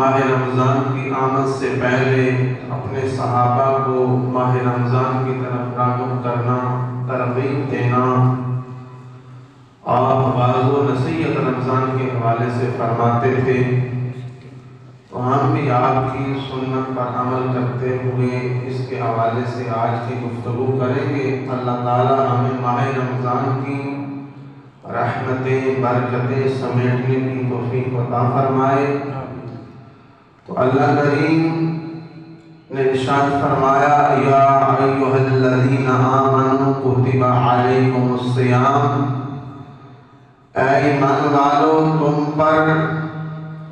ماہ رمضان کی آمد سے پہلے اپنے صحابہ کو ماہ رمضان کی طرف راغب کرنا، ترغیب دینا، آپ واعظ و نصیحت رمضان کے حوالے سے فرماتے تھے۔ تو ہم بھی آپ کی سنت پر عمل کرتے ہوئے اس کے حوالے سے آج کی گفتگو کریں گے۔ اللہ تعالی ہمیں ماہ رمضان کی رحمتیں، برکتیں سمیٹنے کی توفیق عطا فرمائے۔ تو اللہ کریم نے ارشاد فرمایا، یا ایھا الذین آمنوا کتب علیکم الصیام، اے ایمان والو تم پر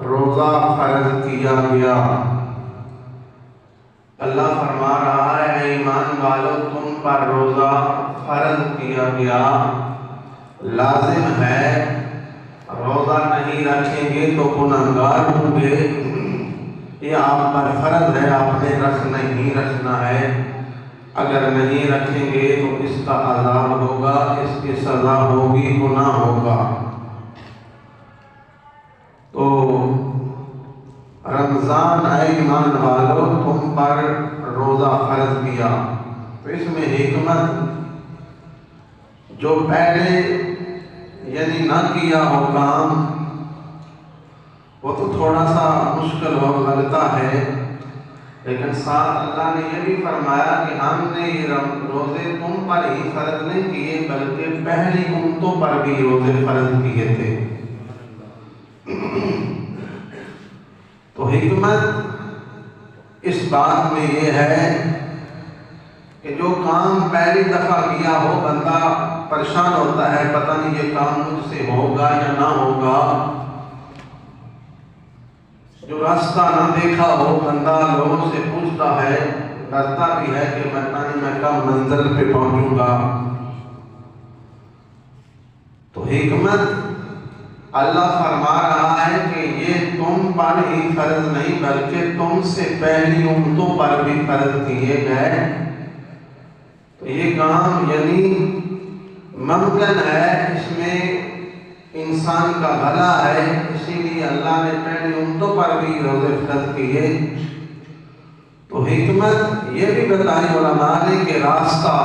روزہ فرض کیا گیا۔ اللہ فرما رہا ہے اے ایمان والو تم پر روزہ فرض کیا گیا۔ لازم ہے، روزہ نہیں رکھیں گے تو گنہگار ہوں گے، یہ آپ پر فرض ہے، آپ نے نہیں رکھنا ہے۔ اگر نہیں رکھیں گے تو اس کا عذاب ہوگا، اس کی سزا ہوگی، گناہ ہوگا۔ تو رمضان اے ایمان والو تم پر روزہ فرض کیا، تو اس میں حکمت جو پہلے یعنی نہ کیا ہو کام وہ تو تھوڑا سا مشکل ہو لگتا ہے، لیکن ساتھ اللہ نے یہ بھی فرمایا کہ ہم نے یہ روزے تم پر ہی فرض نہیں کیے بلکہ پہلی امتوں پر بھی روزے فرض کیے تھے۔ تو حکمت اس بات میں یہ ہے کہ جو کام پہلی دفعہ کیا ہو بندہ پریشان ہوتا ہے، پتہ نہیں یہ کام مجھ سے ہوگا یا نہ ہوگا۔ جو راستہ نہ دیکھا ہو بندہ لوگوں سے پوچھتا ہے، ڈرتا بھی ہے کہ میں کب منزل پہ پہنچوں گا۔ تو حکمت اللہ فرما رہا ہے کہ یہ تم پر ہی فرض نہیں بلکہ تم سے پہلی امتوں پر بھی فرض کیے گئے۔ تو یہ کام یعنی ممکن ہے، اس میں انسان کا بھلا ہے، اسی لیے اللہ نے پہلی امتوں پر بھی روزے فرض کیے۔ تو حکمت یہ بھی بتائی علماء نے کہ راستہ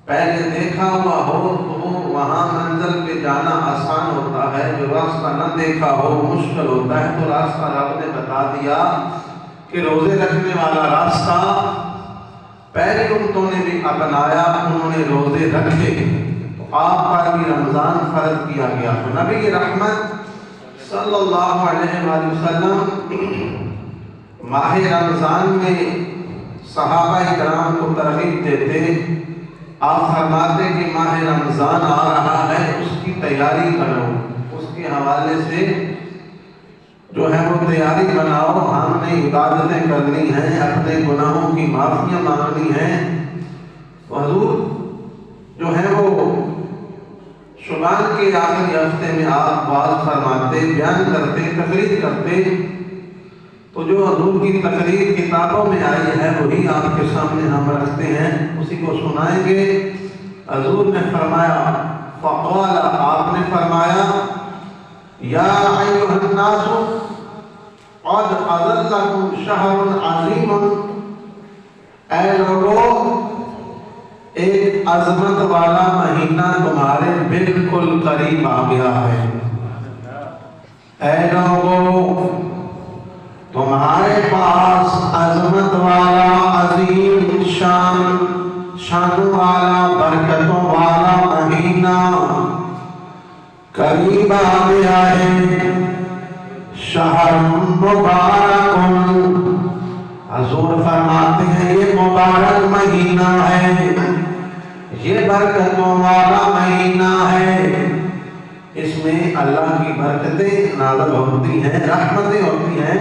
پہلے دیکھا ہوا ہو تو وہاں منزل پہ جانا آسان ہوتا ہے، جو راستہ نہ دیکھا ہو مشکل ہوتا ہے۔ تو راستہ رب نے بتا دیا کہ روزے رکھنے والا راستہ پہلی امتوں نے بھی اپنایا، انہوں نے روزے رکھے، تو آپ پر بھی رمضان فرض کیا گیا۔ تو نبی رحمت صلی اللہ علیہ وآلہ وسلم ماہ رمضان میں صحابہ کرام کو ترغیب دیتے، آپ فرماتے کہ ماہ رمضان آ رہا ہے، اس کی تیاری کرو، اس کے حوالے سے جو ہے وہ تیاری بناؤ، ہم نے عبادتیں کرنی ہیں، اپنے گناہوں کی معافیاں مانگنی ہیں۔ تو حضور جو ہے وہ شعبان کے آخری ہفتے میں آپ واعظ فرماتے، بیان کرتے، تقریر کرتے، تو جو حضور کی تقریر کتابوں میں آئی ہے وہی آپ کے سامنے ہم رکھتے ہیں، اسی کو سنائیں گے۔ حضور نے فرمایا، فقال آپ نے فرمایا، یا ایھا الناس قد اظلکم شہر عظیم، اے لوگو ایک عظمت والا مہینہ تمہارے بالکل قریب آ گیا ہے۔ اے لوگو تمہارے پاس عظمت والا، عظیم شانوں والا، برکتوں والا مہینہ قریب آ گیا ہے۔ شہر مبارک، حضور فرماتے ہیں یہ مبارک مہینہ ہے، یہ برکتوں والا مہینہ ہے، اس میں اللہ کی برکتیں نازل ہوتی ہیں، رحمتیں ہوتی ہیں۔